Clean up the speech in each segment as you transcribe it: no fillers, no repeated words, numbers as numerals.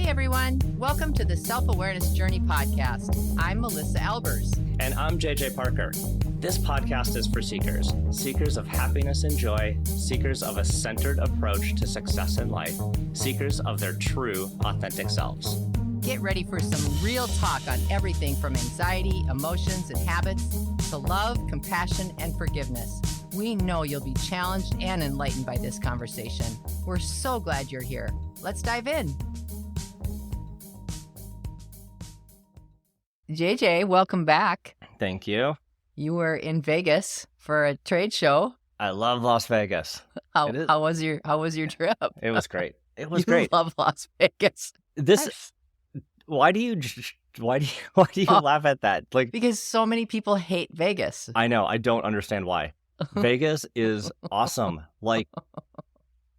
everyone. Welcome to the Self-Awareness Journey podcast. I'm Melissa Albers. And I'm JJ Parker. This podcast is for seekers, seekers of happiness and joy, seekers of a centered approach to success in life, seekers of their true, authentic selves. Get ready for some real talk on everything from anxiety, emotions, and habits to love, compassion, and forgiveness. We know you'll be challenged and enlightened by this conversation. We're so glad you're here. Let's dive in. JJ, welcome back. Thank you. You were in Vegas for a trade show. I love Las Vegas. How was your trip? It was great. It was You great. love Las Vegas. Why do you laugh at that? Like, Because so many people hate Vegas. I know, I don't understand why. Vegas is awesome. Like,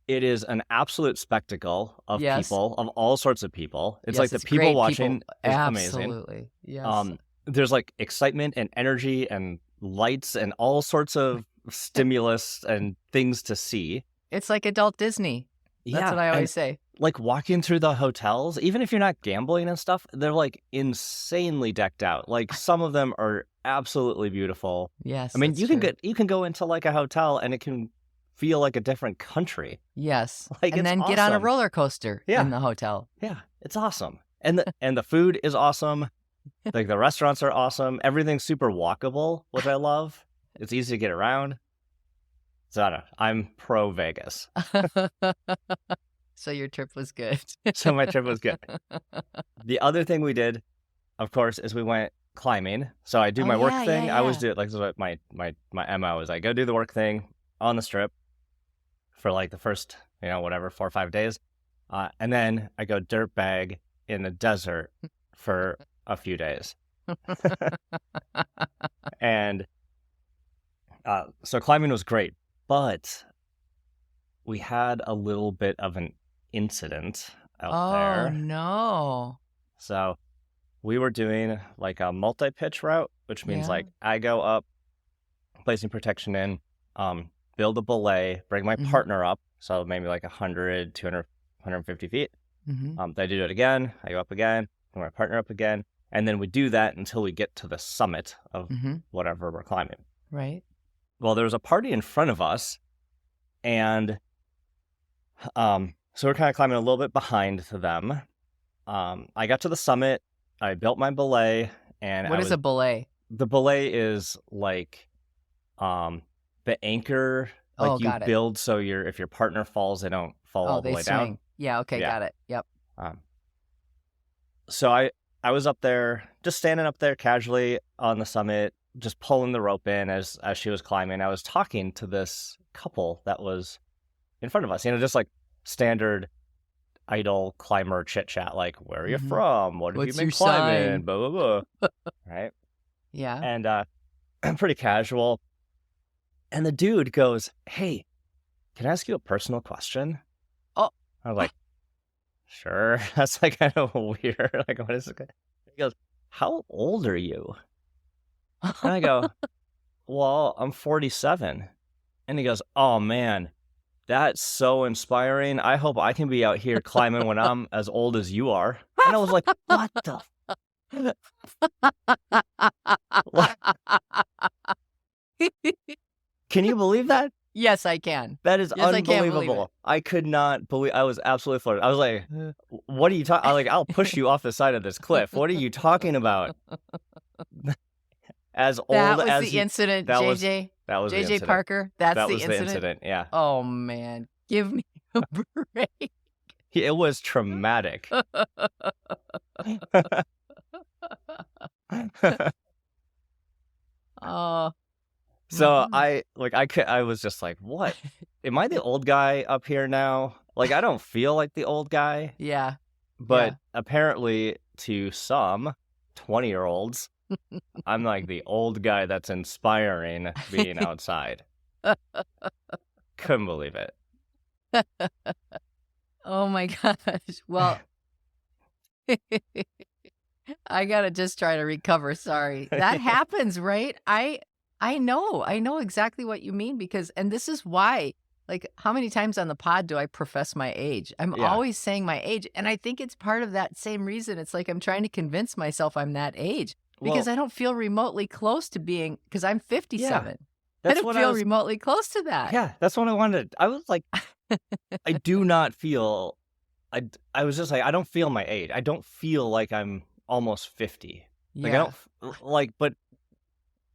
it is an absolute spectacle of Yes. people, of all sorts of people. It's Yes, like the it's people great. watching is amazing. Absolutely. Yes. There's like excitement and energy and lights and all sorts of stimulus and things to see. It's like adult Disney. That's what I always say. Like walking through the hotels, even if you're not gambling and stuff, they're like insanely decked out. Like some of them are absolutely beautiful. Yes. I mean, that's you true. can go into like a hotel and it can feel like a different country. Yes. Like, and it's then get on a awesome. roller coaster Yeah. in the hotel. Yeah, it's awesome. And the food is awesome. Like the restaurants are awesome. Everything's super walkable, which I love. It's easy to get around. So I don't know. I'm pro Vegas. So your trip was good. So my trip was good. The other thing we did, of course, is we went climbing. So I do my work thing. I always do it like this is what my MO is. I go do the work thing on the strip for like the first, 4 or 5 days. And then I go dirtbag in the desert for a few days. And so climbing was great, but we had a little bit of an incident out there. Oh, no. So we were doing like a multi-pitch route, which means Yeah. like I go up, placing protection in, build a belay, bring my Mhm. partner up. So maybe like 100, 200, 150 feet. Hmm. Then I do it again. I go up again, bring my partner up again. And then we do that until we get to the summit of Hmm. whatever we're climbing. Right. Well, there was a party in front of us, and so we're kind of climbing a little bit behind them. I got to the summit, I built my belay, and What is a belay? the belay is like the anchor, like Oh, you got it. build so if your partner falls, they don't fall all the They way swing. down. Yeah. Okay. Yeah. Got it. Yep. So I was up there, just standing up there casually on the summit, just pulling the rope in as she was climbing. I was talking to this couple that was in front of us, just like standard idle climber chit chat, like, where are you Mhm. from? What have What's you been your climbing? sign? Blah, blah, blah. Right. Yeah. And pretty casual. And the dude goes, "Hey, can I ask you a personal question?" Oh. I was like, "Sure." That's like kind of weird. Like, what is it? He goes, "How old are you?" And I go, "Well, I'm 47." And he goes, "Oh man, that's so inspiring. I hope I can be out here climbing when I'm as old as you are." And I was like, "What the?" Can you believe that? Yes, I can. That is Yes, I can't believe unbelievable. I could not believe. I was absolutely floored. I was like, "What are you talking?" I'll push you off the side of this cliff. What are you talking about? As old That was as the you- incident, that was- JJ. that was the JJ incident. Parker. That's That the was incident. the incident. Yeah, Oh man, give me a break. it was traumatic. Oh. So Mhm. I was just like, "What? Am I the old guy up here now?" Like, I don't feel like the old guy, Yeah. but apparently to some 20-year-olds, I'm like the old guy that's inspiring being outside. Couldn't believe it. Oh my gosh. Well, I gotta just try to recover. Sorry. That happens, right? I know exactly what you mean and this is why, like, how many times on the pod do I profess my age? I'm always saying my age. And I think it's part of that same reason. It's like I'm trying to convince myself I'm that age because I don't feel remotely close to being, because I'm 57. I don't feel remotely close to that. Yeah, that's what I wanted. I was like, I do not feel, I was just like, I don't feel my age. I don't feel like I'm almost 50. Like, I don't, like, but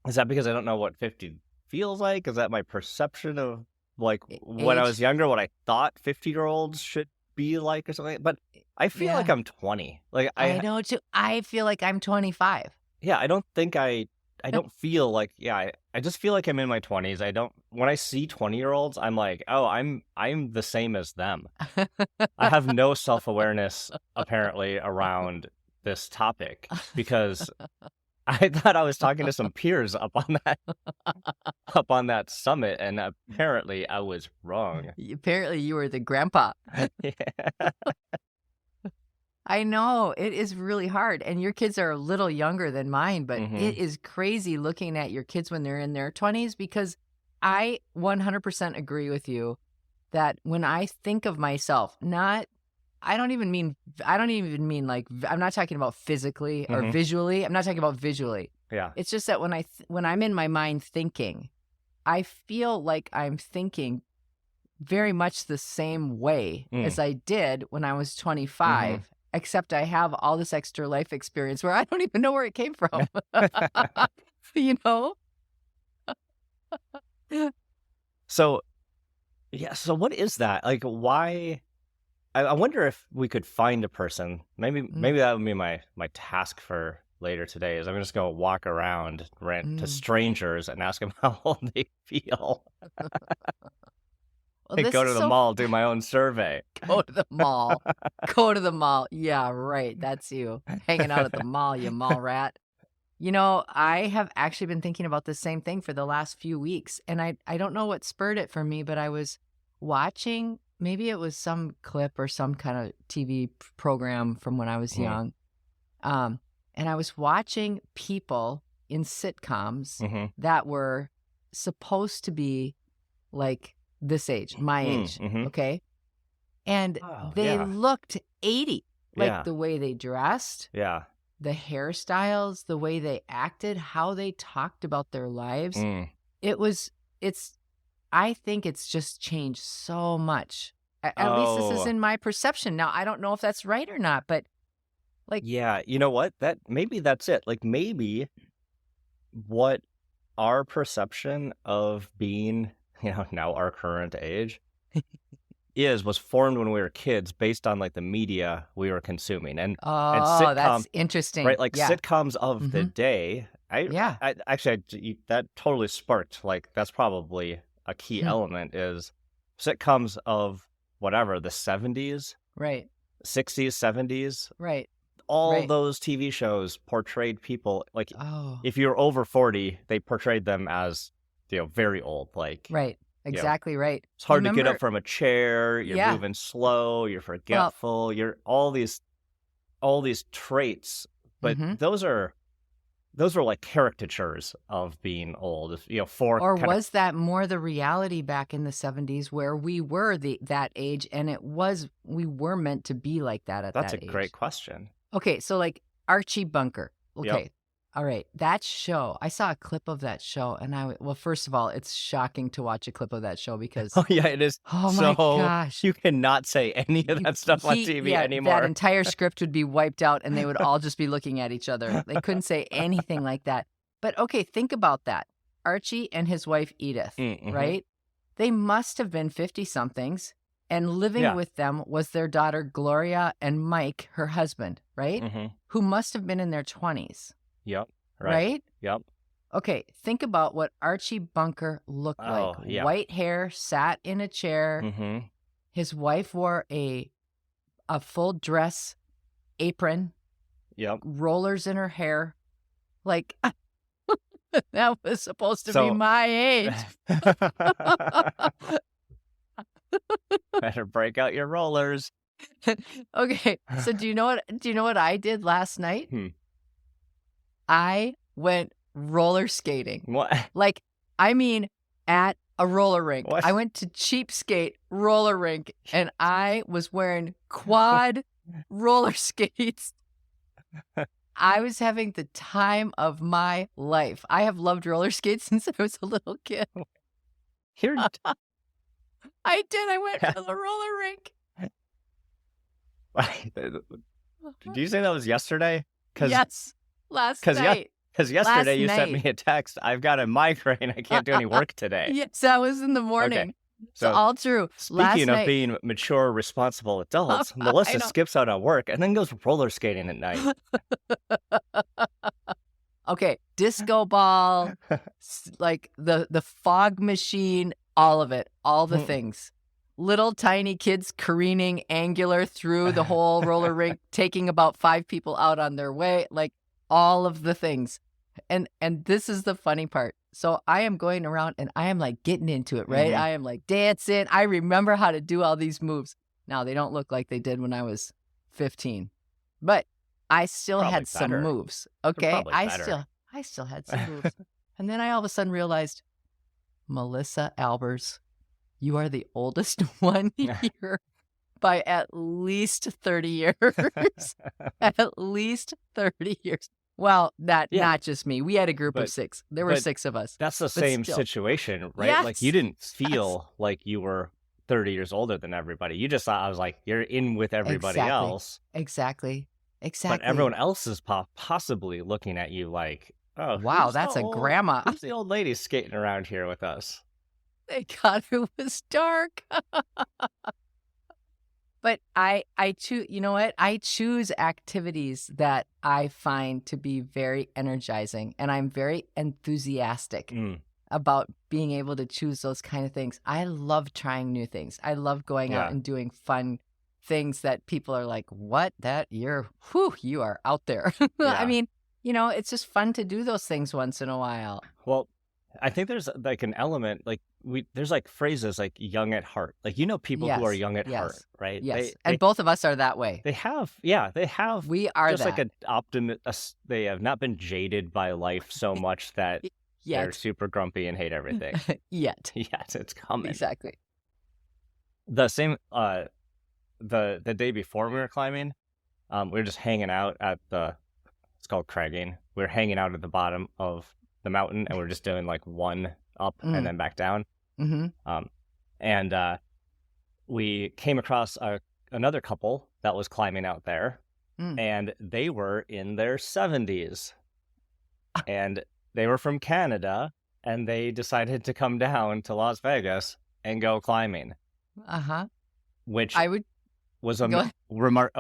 is that because I don't know what 50 feels like? Is that my perception of, like, when I was younger, what I thought 50-year-olds should be like or something? But I feel like I'm 20. Like, I know too. I feel like I'm 25. Yeah, I don't think I don't feel like, I just feel like I'm in my 20s. When I see 20-year-olds, I'm like, oh, I'm the same as them. I have no self-awareness apparently around this topic because I thought I was talking to some peers up on that summit, and apparently I was wrong. Apparently you were the grandpa. Yeah. I know, it is really hard. And your kids are a little younger than mine, but it is crazy looking at your kids when they're in their 20s, because I 100% agree with you that when I think of myself, I don't even mean like, I'm not talking about physically or visually. I'm not talking about visually. Yeah. It's just that when I'm in my mind thinking, I feel like I'm thinking very much the same way as I did when I was 25, except I have all this extra life experience where I don't even know where it came from. You know? So what is that? Like, why? I wonder if we could find a person. Maybe that would be my task for later today. Is I'm just going to walk around, rant to strangers, and ask them how old they feel. Well, Go to the mall, do my own survey. Go to the mall. Go to the mall. Yeah, right. That's you. Hanging out at the mall, you mall rat. You know, I have actually been thinking about the same thing for the last few weeks. And I don't know what spurred it for me, but I was watching, maybe it was some clip or some kind of TV program from when I was young. And I was watching people in sitcoms that were supposed to be like this age, my age, okay? And they looked 80, like the way they dressed, the hairstyles, the way they acted, how they talked about their lives. I think it's just changed so much. At least this is in my perception. Now, I don't know if that's right or not, but like... Yeah, you know what? Maybe that's it. Like, maybe what our perception of being, now our current age was formed when we were kids based on like the media we were consuming. And that's interesting. Right? Like sitcoms of the day. That totally sparked, like, that's probably a key element is sitcoms of whatever, the 70s, right? 60s, 70s. Right. All those TV shows portrayed people like if you're over 40, they portrayed them as very old, like right. Exactly right. It's hard to get up from a chair. You're moving slow. You're forgetful. You're all these traits, but those are like caricatures of being old. Was that more the reality back in the 70s where we were that age, and we were meant to be like that at that age? That's a great question. Okay, so like Archie Bunker. Okay. All right. That show, I saw a clip of that show, and first of all, it's shocking to watch a clip of that show because... Oh, yeah, it is. Oh, my gosh. You cannot say any of that stuff on TV anymore. That entire script would be wiped out, and they would all just be looking at each other. They couldn't say anything like that. But, okay, think about that. Archie and his wife, Edith, right? They must have been 50-somethings, and living with them was their daughter, Gloria, and Mike, her husband, right? Who must have been in their 20s. Yep. Right? Yep. Okay, think about what Archie Bunker looked like. Yeah. White hair, sat in a chair. His wife wore a full dress apron. Yep. Rollers in her hair. Like, that was supposed to be my age. Better break out your rollers. Okay, so do you know what I did last night? I went roller skating. What? Like, I mean, at a roller rink. What? I went to Cheapskate roller rink, and I was wearing quad roller skates. I was having the time of my life. I have loved roller skates since I was a little kid. Here, I did. I went to the roller rink. did you say that was yesterday? Yes, last night. Because yesterday you sent night. me a text. I've got a migraine. I can't do any work today. Yes, that was in the morning. Okay. So all true. Speaking of being mature, responsible adults, Melissa skips out on work and then goes roller skating at night. Okay, disco ball, like the fog machine, all of it, all the things. Little tiny kids careening angular through the whole roller rink, taking about 5 people out on their way, like all of the things. And this is the funny part. So I am going around and I am like getting into it, right? I am like dancing. I remember how to do all these moves. Now they don't look like they did when I was 15, but I still had some moves. Okay. I still had some moves. And then I all of a sudden realized, Melissa Albers, you are the oldest one here by at least 30 years. At least 30 years. Well, not just me. We had a group of 6. There were 6 of us. That's the same situation, right? Yes. Like you didn't feel like you were 30 years older than everybody. You just thought, I was like, you're in with everybody else. Exactly. But everyone else is possibly looking at you like, oh, wow, that's a grandma. Who's the old lady skating around here with us? Thank God it was dark. But I choose, you know what? I choose activities that I find to be very energizing, and I'm very enthusiastic about being able to choose those kind of things. I love trying new things. I love going out and doing fun things that people are like, what? You are out there. I mean, it's just fun to do those things once in a while. Well, I think there's like an element, like there's like phrases like young at heart. Like, people who are young at heart, right? Yes. And both of us are that way. They have. We are just that. like an optimist. They have not been jaded by life so much that they're super grumpy and hate everything. Yet. Yes, it's coming. Exactly. The same, the day before we were climbing, we were just hanging out at it's called cragging. We were hanging out at the bottom of the mountain, and we're just doing like one up and then back down. And we came across another couple that was climbing out there, and they were in their 70s, and they were from Canada, and they decided to come down to Las Vegas and go climbing. Which was a remark,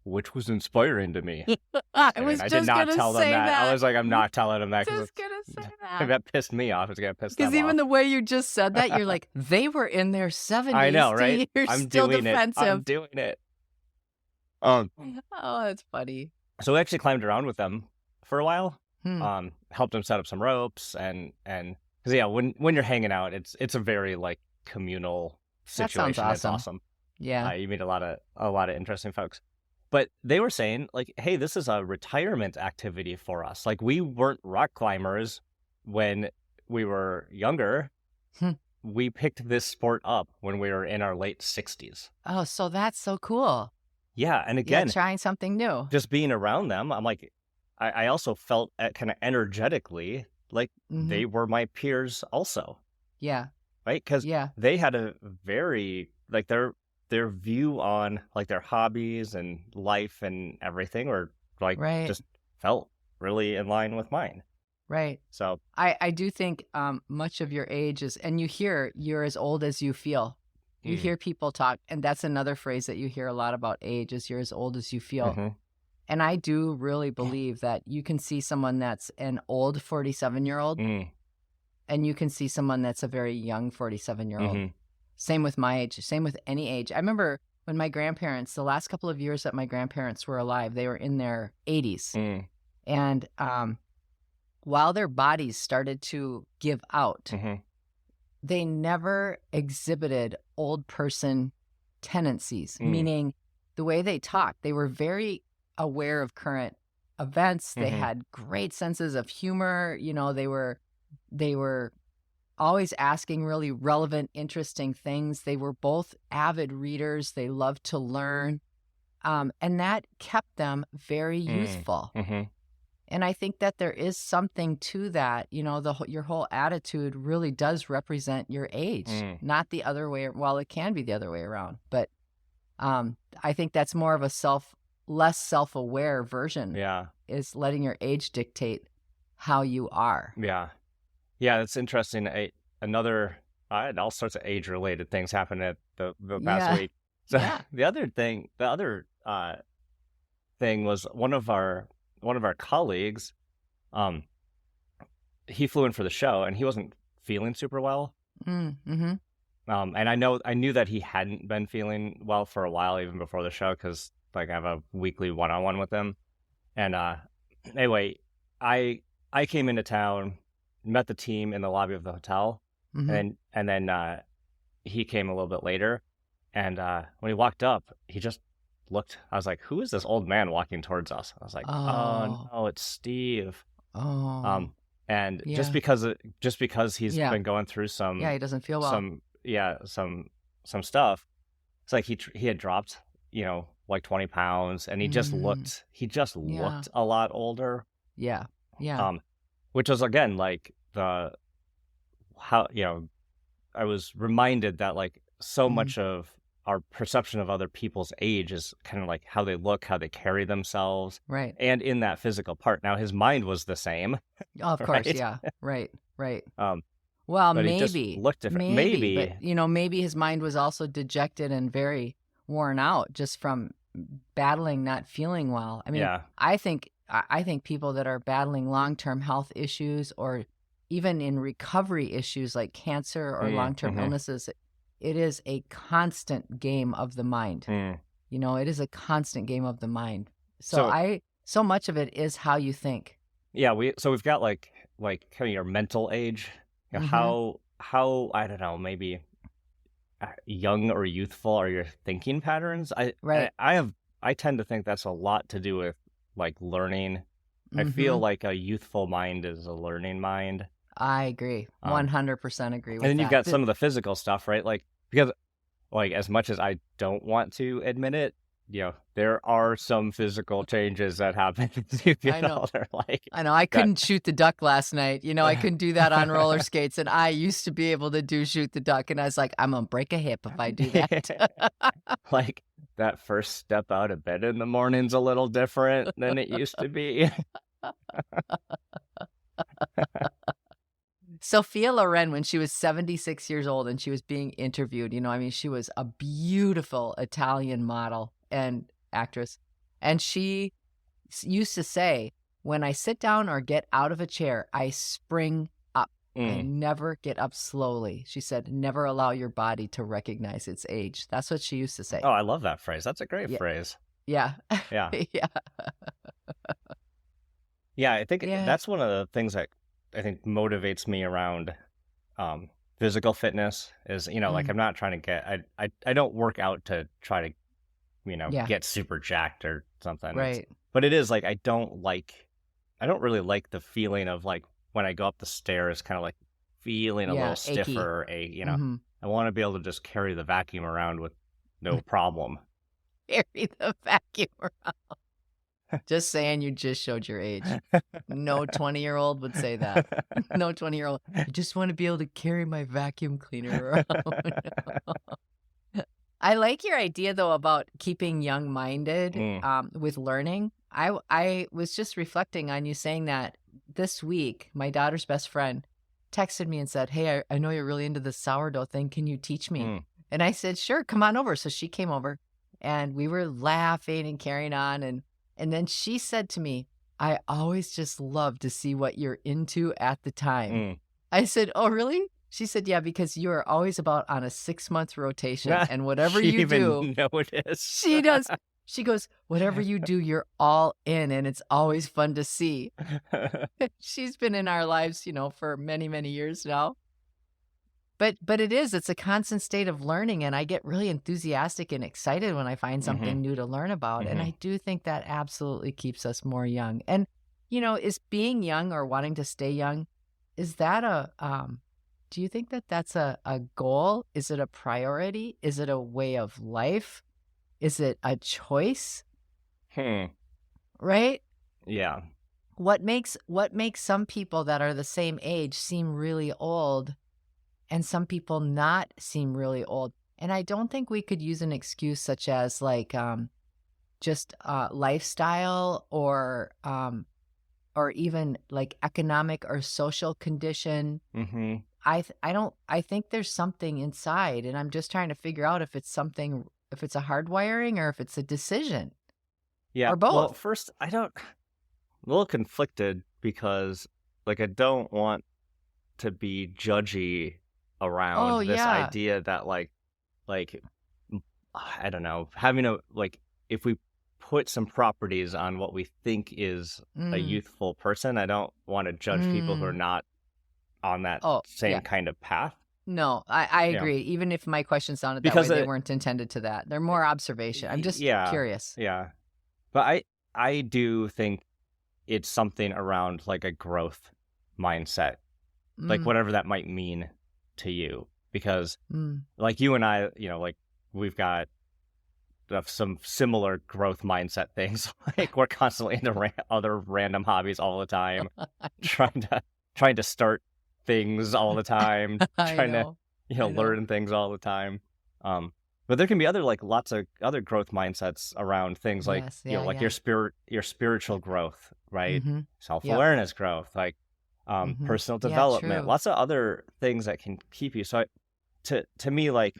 which was inspiring to me. I did not tell them that. I was like, I'm not telling them that. Just gonna say that. That pissed me off. It's gonna piss them off. Because even the way you just said that, you're like, they were in their 70s. I know, right? You're I'm still doing defensive. it. I'm doing it. Oh, that's funny. So we actually climbed around with them for a while. Helped them set up some ropes and because when you're hanging out, it's a very like communal situation. That sounds awesome. It's awesome. Yeah, you meet a lot of interesting folks. But they were saying, like, hey, this is a retirement activity for us. Like, we weren't rock climbers when we were younger. We picked this sport up when we were in our late 60s. Oh, so that's so cool. Yeah, and again, trying something new. Just being around them, I'm like, I also felt kind of energetically like they were my peers also. Yeah. Right? Because they had a very, like, their view on like their hobbies and life and everything were like just felt really in line with mine. Right. So I do think much of your age is, and you hear you're as old as you feel. You hear people talk, and that's another phrase that you hear a lot about age is you're as old as you feel. And I do really believe that you can see someone that's an old 47-year-old and you can see someone that's a very young 47-year-old. Same with my age, same with any age. I remember when my grandparents, the last couple of years that my grandparents were alive, they were in their 80s. And while their bodies started to give out, they never exhibited old person tendencies, meaning the way they talked. They were very aware of current events. They had great senses of humor. They were always asking really relevant, interesting things. They were both avid readers. They loved to learn. And that kept them very youthful. Mm-hmm. And I think that there is something to that. You know, your whole attitude really does represent your age, not the other way. Well, it can be the other way around, but I think that's more of a less self-aware version. Yeah. Is letting your age dictate how you are. Yeah. Yeah, that's interesting. I had all sorts of age-related things happen at the past week. So the other thing was one of our colleagues, he flew in for the show and he wasn't feeling super well. Mm-hmm. And I knew that he hadn't been feeling well for a while, even before the show, because like I have a weekly one-on-one with him. And anyway, I came into town, met the team in the lobby of the hotel, and then he came a little bit later. And when he walked up, he just looked. I was like, "Who is this old man walking towards us?" I was like, "Oh no, it's Steve." And just because he's been going through some, he doesn't feel well. Some stuff. It's like he had dropped, like 20 pounds, and he just looked a lot older. Yeah. Which was again like how I was reminded that like so much of our perception of other people's age is kind of like how they look, how they carry themselves, right? And in that physical part. Now his mind was the same. Oh, of course, yeah, right. but Well, maybe he just looked different. Maybe, but maybe his mind was also dejected and very worn out just from battling not feeling well. I mean, I think people that are battling long-term health issues or even in recovery issues like cancer or long-term illnesses, it is a constant game of the mind. It is a constant game of the mind. So much of it is how you think. Yeah, we've got like kind of your mental age, how I don't know, maybe young or youthful are your thinking patterns. I tend to think that's a lot to do with like learning. I feel like a youthful mind is a learning mind. I agree. 100% agree with that. And then you've got some of the physical stuff, right? Like, because like as much as I don't want to admit it, there are some physical changes that happen as you get older. Like, I know. I couldn't shoot the duck last night. I couldn't do that on roller skates. And I used to be able to shoot the duck. And I was like, I'm going to break a hip if I do that. Like that first step out of bed in the morning's a little different than it used to be. Sophia Loren, when she was 76 years old and she was being interviewed, she was a beautiful Italian model and actress. And she used to say, when I sit down or get out of a chair, I spring up. I never get up slowly. She said, never allow your body to recognize its age. That's what she used to say. Oh, I love that phrase. That's a great phrase. Yeah. Yeah. Yeah, I think that's one of the things that I think motivates me around physical fitness is, like I'm not trying to get, I don't work out to try to, get super jacked or something. Right. But it is like, I don't really like the feeling of like when I go up the stairs, kind of like feeling a little stiffer, I want to be able to just carry the vacuum around with no problem. Carry the vacuum around. Just saying, you just showed your age. No 20-year-old would say that. No 20-year-old. I just want to be able to carry my vacuum cleaner around. I like your idea, though, about keeping young-minded with learning. I was just reflecting on you saying that this week. My daughter's best friend texted me and said, hey, I know you're really into the sourdough thing. Can you teach me? And I said, sure, come on over. So she came over, and we were laughing and carrying on, and then she said to me, I always just love to see what you're into at the time. I said, oh, really? She said, yeah, because you are always about on a 6-month rotation. And whatever you do, know it is. She does. She goes, whatever you do, you're all in. And it's always fun to see. She's been in our lives, for many, many years now. But it's a constant state of learning, and I get really enthusiastic and excited when I find something new to learn about. And I do think that absolutely keeps us more young. And, is being young or wanting to stay young, is that Do you think that that's a goal? Is it a priority? Is it a way of life? Is it a choice? Right? Yeah. What makes some people that are the same age seem really old and some people not seem really old? And I don't think we could use an excuse such as like just lifestyle or even like economic or social condition. Mm-hmm. I think there's something inside, and I'm just trying to figure out if it's a hardwiring or if it's a decision. Yeah. Or both. Well, first, I'm a little conflicted because like I don't want to be judgy around this idea that like I don't know, having if we put some properties on what we think is a youthful person, I don't want to judge people who are not on that same kind of path. No, I agree. Even if my question sounded that way, they weren't intended to that. They're more observation. I'm just curious. Yeah. But I do think it's something around like a growth mindset, like whatever that might mean to you. Because like you and I, like we've got some similar growth mindset things. Like we're constantly into other random hobbies all the time, trying to start things all the time, trying to learn things all the time. But there can be other lots of other growth mindsets around things like your spiritual growth, right? Mm-hmm. Self-awareness growth, like personal development, lots of other things that can keep you. So to me, like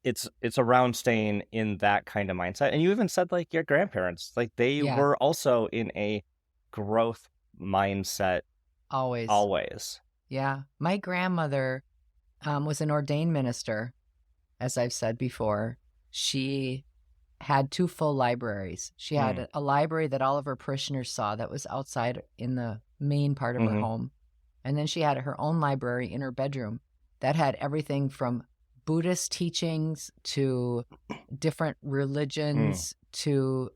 it's around staying in that kind of mindset. And you even said like your grandparents, like they were also in a growth mindset. Always. Yeah. My grandmother was an ordained minister, as I've said before. She had 2 full libraries. She had a library that all of her parishioners saw that was outside in the main part of her home. And then she had her own library in her bedroom that had everything from Buddhist teachings to different religions to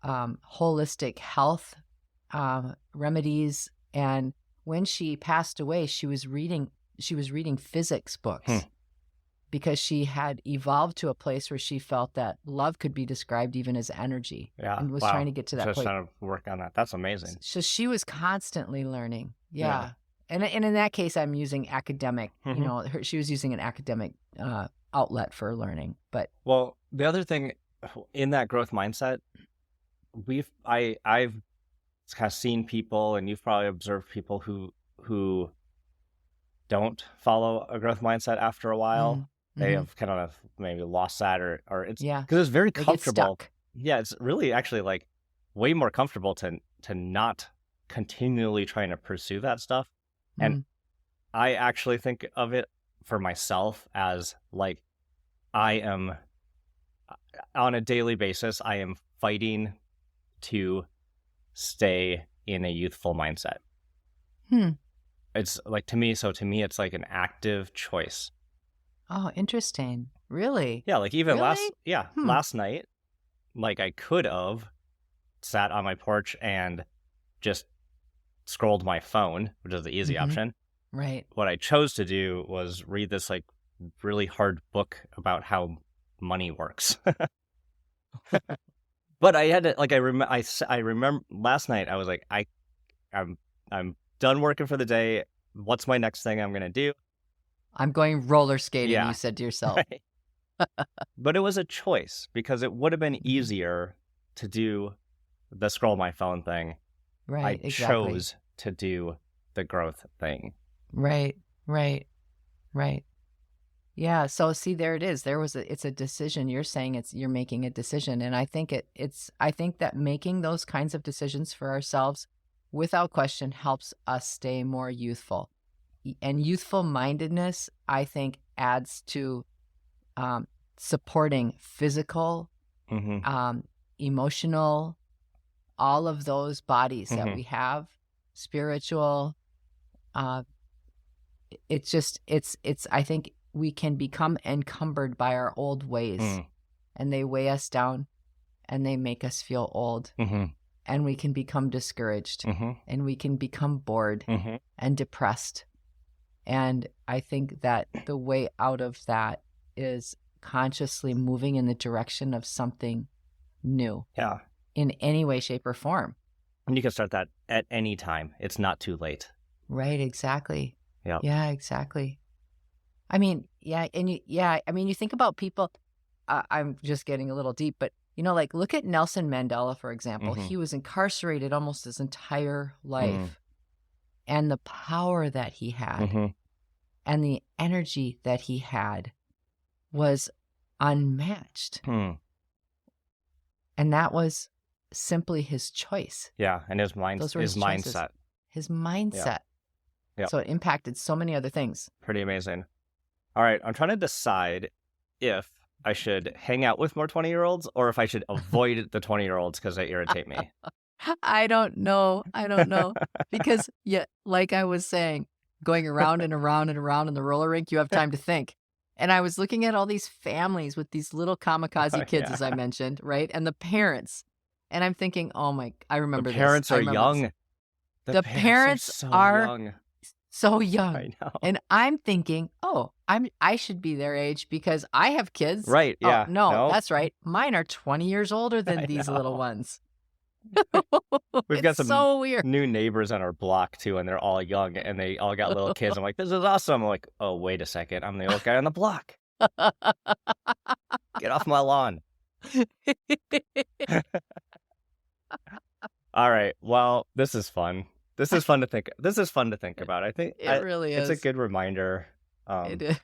holistic health remedies. And when she passed away, she was reading physics books because she had evolved to a place where she felt that love could be described even as energy. Yeah, and was trying to get to that point. Just trying to work on that. That's amazing. So she was constantly learning. Yeah. And in that case, I'm using academic. She was using an academic outlet for learning. But the other thing in that growth mindset, I've kind of seen people, and you've probably observed people who don't follow a growth mindset after a while. They have kind of maybe lost that, or it's because it's very comfortable. Yeah, it's really actually like way more comfortable to not continually trying to pursue that stuff. And I actually think of it for myself as like I am on a daily basis, I am fighting to stay in a youthful mindset. It's like to me, it's like an active choice. Oh, interesting. Really? Yeah, like even last night, like I could have sat on my porch and just scrolled my phone, which is the easy option. Right. What I chose to do was read this like really hard book about how money works. But I had to I remember last night I was like I'm done working for the day. What's my next thing I'm gonna do? I'm going roller skating. You said to yourself. Right. But it was a choice because it would have been easier to do the scroll my phone thing. Right. I chose to do the growth thing. Right. Yeah. So see, there it is. It's a decision. You're saying you're making a decision. And I think I think that making those kinds of decisions for ourselves without question helps us stay more youthful. And youthful mindedness, I think, adds to supporting physical, emotional, all of those bodies that we have, spiritual. I think we can become encumbered by our old ways and they weigh us down and they make us feel old and we can become discouraged and we can become bored and depressed And I think that the way out of that is consciously moving in the direction of something new. Yeah. In any way, shape, or form. And you can start that at any time. It's not too late. Right, exactly. Yep. Yeah, exactly. I mean, you think about people, I'm just getting a little deep, but, like look at Nelson Mandela, for example. Mm-hmm. He was incarcerated almost his entire life. And the power that he had and the energy that he had was unmatched. And that was simply his choice. Yeah, and his mindset. His mindset. Yeah. So it impacted so many other things. Pretty amazing. All right, I'm trying to decide if I should hang out with more 20-year-olds or if I should avoid the 20-year-olds because they irritate me. I don't know. Because, like I was saying, going around and around and around in the roller rink, you have time to think. And I was looking at all these families with these little kamikaze kids, as I mentioned, right? And the parents. And I'm thinking, I remember this. The parents are young. The parents are young. So young. I know. And I'm thinking, I should be their age because I have kids. Right, yeah. Oh, no, that's right. Mine are 20 years older than these little ones. We've got some so weird. New neighbors on our block too, and they're all young and they all got little kids. I'm like, this is awesome. I'm like, oh, wait a second. I'm the old guy on the block. Get off my lawn. All right. Well, this is fun. This is fun to think about. I think it really is. It's a good reminder. It is.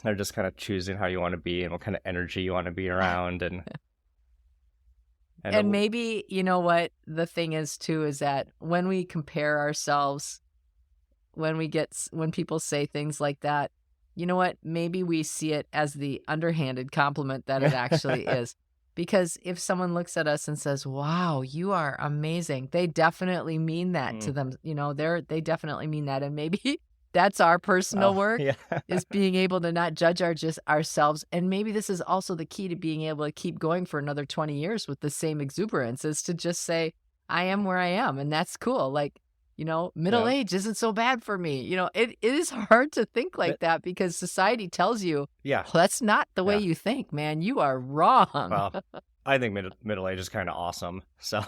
They're just kind of choosing how you want to be and what kind of energy you want to be around, and maybe, what the thing is too, is that when we compare ourselves, when people say things like that, you know what, maybe we see it as the underhanded compliment that it actually is. Because if someone looks at us and says, wow, you are amazing, they definitely mean that to them. They definitely mean that. And maybe that's our personal work, is being able to not judge ourselves. And maybe this is also the key to being able to keep going for another 20 years with the same exuberance, is to just say, I am where I am. And that's cool. Like, middle age isn't so bad for me. It is hard to think like that because society tells you, well, that's not the way you think, man. You are wrong. Well, I think middle age is kind of awesome. So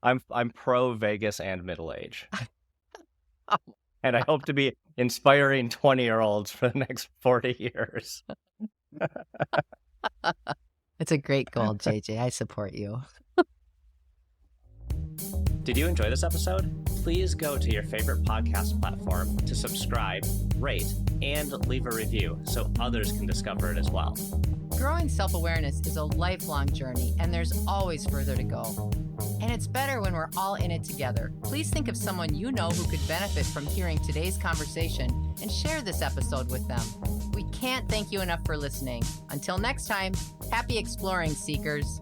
I'm pro Vegas and middle age. And I hope to be inspiring 20-year-olds for the next 40 years. It's a great goal, JJ. I support you. Did you enjoy this episode? Please go to your favorite podcast platform to subscribe, rate, and leave a review so others can discover it as well. Growing self-awareness is a lifelong journey, and there's always further to go. And it's better when we're all in it together. Please think of someone you know who could benefit from hearing today's conversation and share this episode with them. We can't thank you enough for listening. Until next time, happy exploring, seekers.